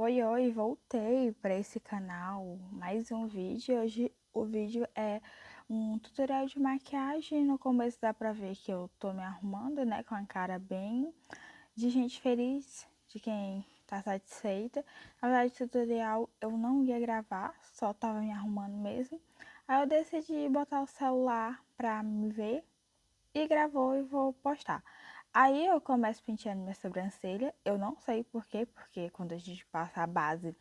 Oi, oi, voltei para esse canal, mais um vídeo. Hoje o vídeo é um tutorial de maquiagem. No começo dá pra ver que eu tô me arrumando, né, com a cara bem de gente feliz, de quem tá satisfeita. Na verdade, esse tutorial eu não ia gravar, só tava me arrumando mesmo. Aí eu decidi botar o celular pra me ver e gravou e vou postar. Aí eu começo penteando minha sobrancelha, eu não sei por quê, porque quando a gente passa a base,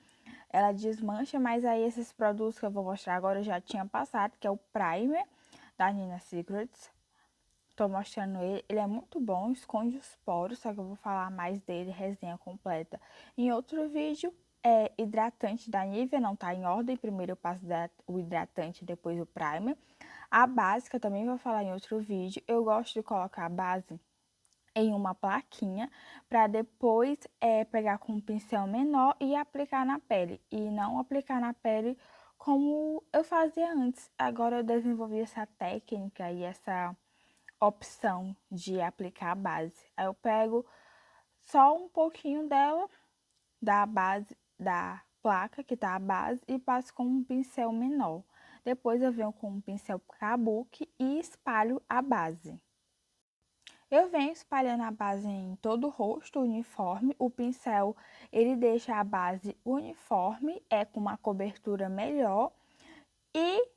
ela desmancha, mas aí esses produtos que eu vou mostrar agora eu já tinha passado, que é o primer da Nina Secrets. Tô mostrando ele, ele é muito bom, esconde os poros, só que eu vou falar mais dele, resenha completa, em outro vídeo. É hidratante da Nivea, não tá em ordem, primeiro eu passo o hidratante, depois o primer. A base, que eu também vou falar em outro vídeo, eu gosto de colocar a base em uma plaquinha para depois pegar com um pincel menor e aplicar na pele. E não aplicar na pele como eu fazia antes. Agora eu desenvolvi essa técnica e essa opção de aplicar a base. Aí eu pego só um pouquinho dela, da base, da placa que tá a base, e passo com um pincel menor. Depois eu venho com um pincel kabuki e espalho a base. Eu venho espalhando a base em todo o rosto uniforme. O pincel, ele deixa a base uniforme, com uma cobertura melhor. E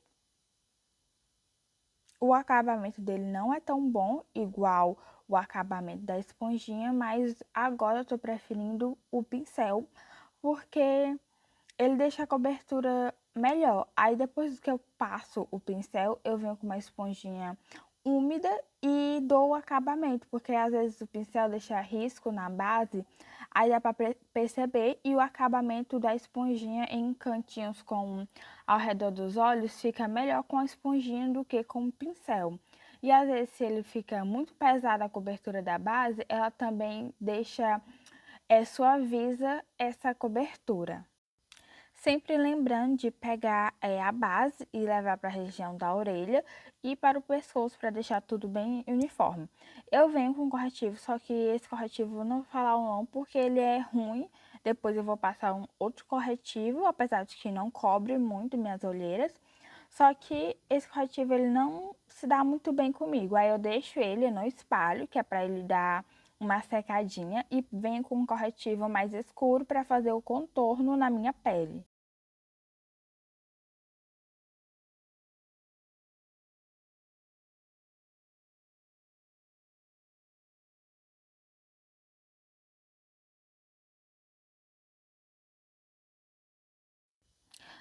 o acabamento dele não é tão bom, igual o acabamento da esponjinha, mas agora eu tô preferindo o pincel, porque ele deixa a cobertura melhor. Aí depois que eu passo o pincel, eu venho com uma esponjinha úmida e dou o acabamento, porque às vezes o pincel deixa risco na base, aí dá para perceber, e o acabamento da esponjinha em cantinhos ao redor dos olhos fica melhor com a esponjinha do que com o pincel. E às vezes, se ele fica muito pesado a cobertura da base, ela também suaviza essa cobertura. Sempre lembrando de pegar a base e levar para a região da orelha e para o pescoço, para deixar tudo bem uniforme. Eu venho com corretivo, só que esse corretivo eu não vou falar o nome porque ele é ruim. Depois eu vou passar um outro corretivo, apesar de que não cobre muito minhas olheiras. Só que esse corretivo ele não se dá muito bem comigo. Aí eu deixo ele no espalho, que é para ele dar uma secadinha, e venho com um corretivo mais escuro para fazer o contorno na minha pele.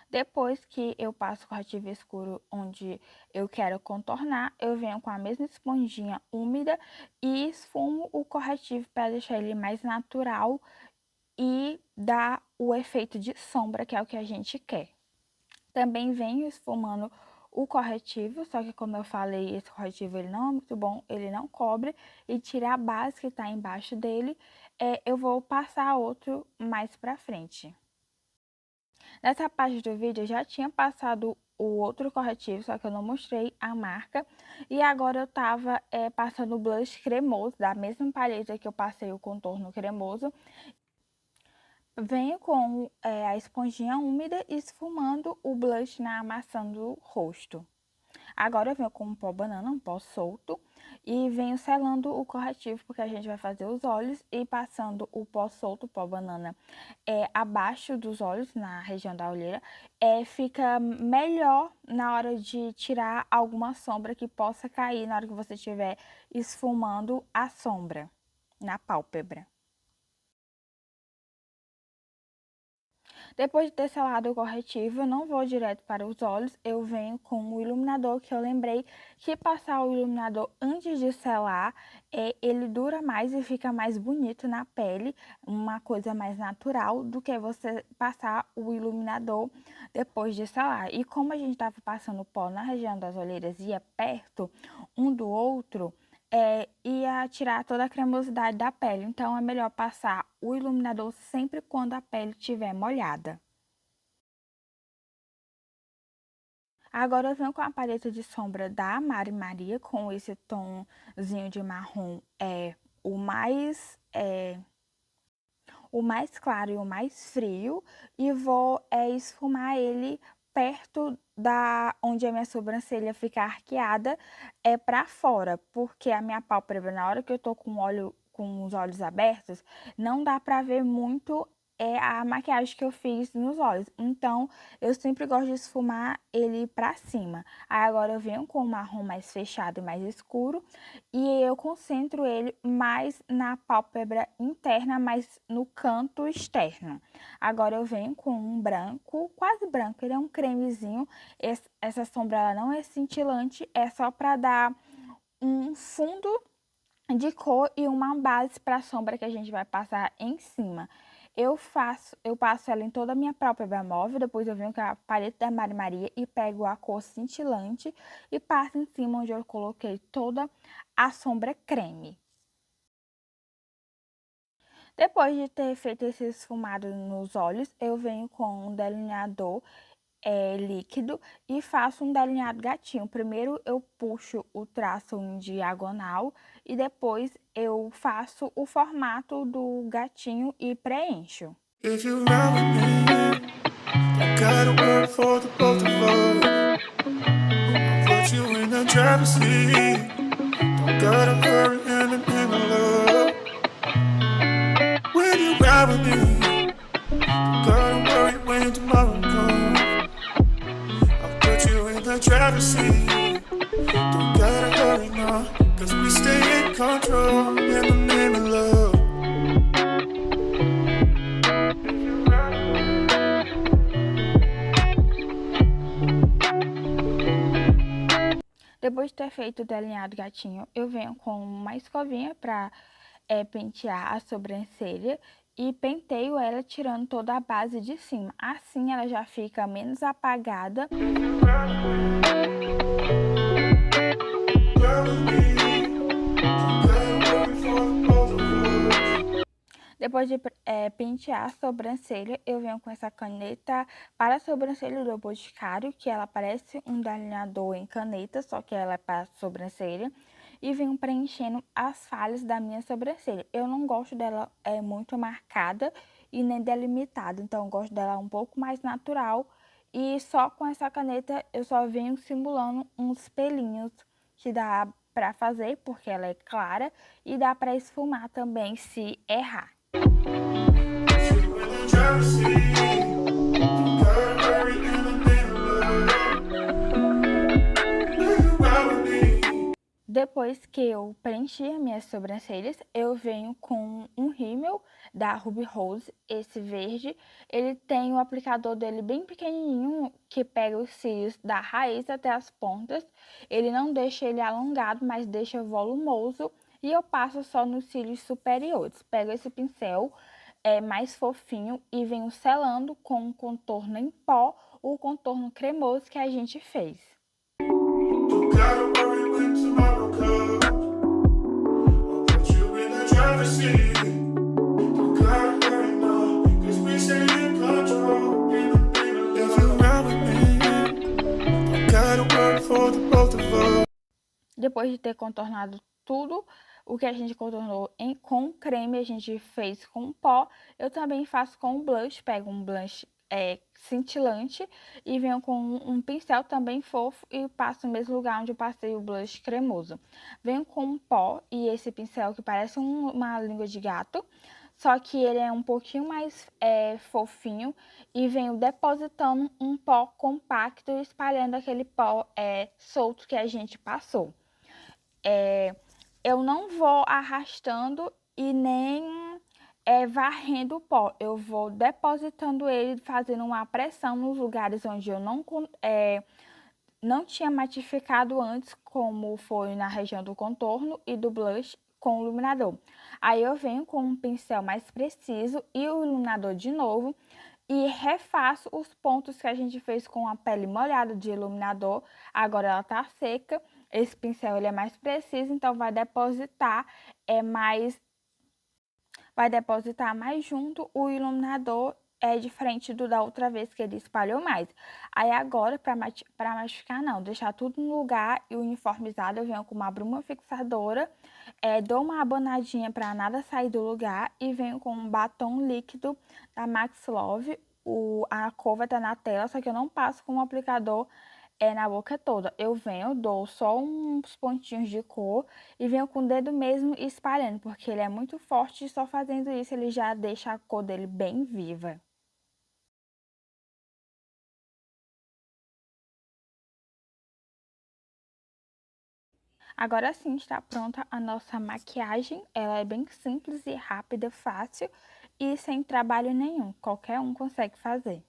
Depois que eu passo o corretivo escuro onde eu quero contornar, eu venho com a mesma esponjinha úmida e esfumo o corretivo para deixar ele mais natural e dar o efeito de sombra, que é o que a gente quer. Também venho esfumando o corretivo, só que como eu falei, esse corretivo ele não é muito bom, ele não cobre, e tirar a base que está embaixo dele, eu vou passar outro mais pra frente. Nessa parte do vídeo eu já tinha passado o outro corretivo, só que eu não mostrei a marca. E agora eu tava passando o blush cremoso, da mesma paleta que eu passei o contorno cremoso. Venho com a esponjinha úmida esfumando o blush na maçã do rosto. Agora eu venho com um pó banana, um pó solto, e venho selando o corretivo, porque a gente vai fazer os olhos, e passando o pó solto, o pó banana, abaixo dos olhos, na região da olheira, fica melhor na hora de tirar alguma sombra que possa cair na hora que você estiver esfumando a sombra na pálpebra. Depois de ter selado o corretivo, eu não vou direto para os olhos, eu venho com o iluminador, que eu lembrei que passar o iluminador antes de selar, ele dura mais e fica mais bonito na pele, uma coisa mais natural do que você passar o iluminador depois de selar. E como a gente estava passando pó na região das olheiras e é perto um do outro, ia tirar toda a cremosidade da pele. Então, é melhor passar o iluminador sempre quando a pele estiver molhada. Agora eu venho com a paleta de sombra da Mari Maria, com esse tomzinho de marrom, o o mais claro e o mais frio e vou esfumar ele perto da onde a minha sobrancelha fica arqueada, para fora, porque a minha pálpebra, na hora que eu tô com os olhos abertos, não dá pra ver muito a maquiagem que eu fiz nos olhos. Então, eu sempre gosto de esfumar ele pra cima. Aí agora eu venho com o marrom mais fechado e mais escuro e eu concentro ele mais na pálpebra interna, mais no canto externo. Agora eu venho com um branco, quase branco, ele é um cremezinho. Essa sombra ela não é cintilante, é só para dar um fundo de cor e uma base para a sombra que a gente vai passar em cima. Eu passo ela em toda a minha pálpebra móvel, depois eu venho com a paleta da Mari Maria e pego a cor cintilante e passo em cima onde eu coloquei toda a sombra creme. Depois de ter feito esse esfumado nos olhos, eu venho com um delineador líquido e faço um delineado gatinho. Primeiro eu puxo o traço em diagonal e depois eu faço o formato do gatinho e preencho. If you ride with me, I got a word for the both of us. I'll put you in the driver's seat. Don't gotta hurry in the name of love. When you ride with me, don't gotta worry when tomorrow comes. I'll put you in the driver's seat. Don't gotta hurry now, cause we stay in control in the name of love. Depois de ter feito o delineado gatinho, eu venho com uma escovinha para pentear a sobrancelha e penteio ela tirando toda a base de cima. Assim ela já fica menos apagada. Depois de pentear a sobrancelha, eu venho com essa caneta para a sobrancelha do Boticário, que ela parece um delineador em caneta, só que ela é para a sobrancelha. E venho preenchendo as falhas da minha sobrancelha. Eu não gosto dela muito marcada e nem delimitada, então eu gosto dela um pouco mais natural. E só com essa caneta eu só venho simulando uns pelinhos que dá para fazer, porque ela é clara, e dá para esfumar também se errar. Depois que eu preenchi as minhas sobrancelhas, eu venho com um rímel da Ruby Rose, esse verde. Ele tem o aplicador dele bem pequenininho, que pega os cílios da raiz até as pontas. Ele não deixa ele alongado, mas deixa volumoso. E eu passo só nos cílios superiores. Pego esse pincel mais fofinho e venho selando com um contorno em pó, o contorno cremoso que a gente fez. Depois de ter contornado tudo, o que a gente contornou com creme, a gente fez com pó. Eu também faço com blush, pego um blush cintilante e venho com um pincel também fofo e passo no mesmo lugar onde eu passei o blush cremoso. Venho com um pó e esse pincel que parece uma língua de gato, só que ele é um pouquinho mais fofinho e venho depositando um pó compacto e espalhando aquele pó solto que a gente passou. Eu não vou arrastando e nem varrendo o pó. Eu vou depositando ele, fazendo uma pressão nos lugares onde eu não tinha matificado antes, como foi na região do contorno e do blush com o iluminador. Aí eu venho com um pincel mais preciso e o iluminador de novo e refaço os pontos que a gente fez com a pele molhada de iluminador. Agora ela tá seca. Esse pincel ele é mais preciso, então vai depositar mais junto o iluminador é diferente do da outra vez que ele espalhou mais. Aí agora, para machucar não, deixar tudo no lugar e uniformizado, eu venho com uma bruma fixadora, dou uma abanadinha para nada sair do lugar e venho com um batom líquido da Max Love. A cor vai estar na tela, só que eu não passo com o aplicador na boca toda. Eu venho, dou só uns pontinhos de cor e venho com o dedo mesmo espalhando, porque ele é muito forte e só fazendo isso ele já deixa a cor dele bem viva. Agora sim está pronta a nossa maquiagem. Ela é bem simples e rápida, fácil e sem trabalho nenhum. Qualquer um consegue fazer.